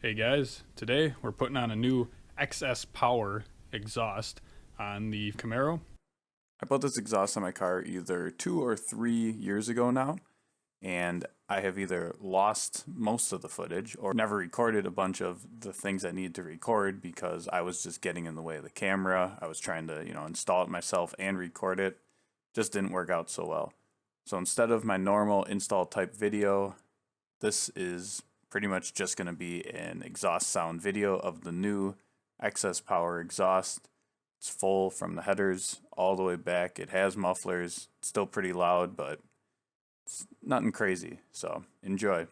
Hey guys, today we're putting on a new XS Power exhaust on the Camaro. I put this exhaust on my car either 2 or 3 years ago now, and I have either lost most of the footage or never recorded a bunch of the things I needed to record because I was just getting in the way of the camera. I was trying to, install it myself and record it. Just didn't work out so well. So instead of my normal install type video, this is pretty much just going to be an exhaust sound video of the new XS Power exhaust. It's full from the headers all the way back. It has mufflers. It's still pretty loud, but it's nothing crazy. So enjoy.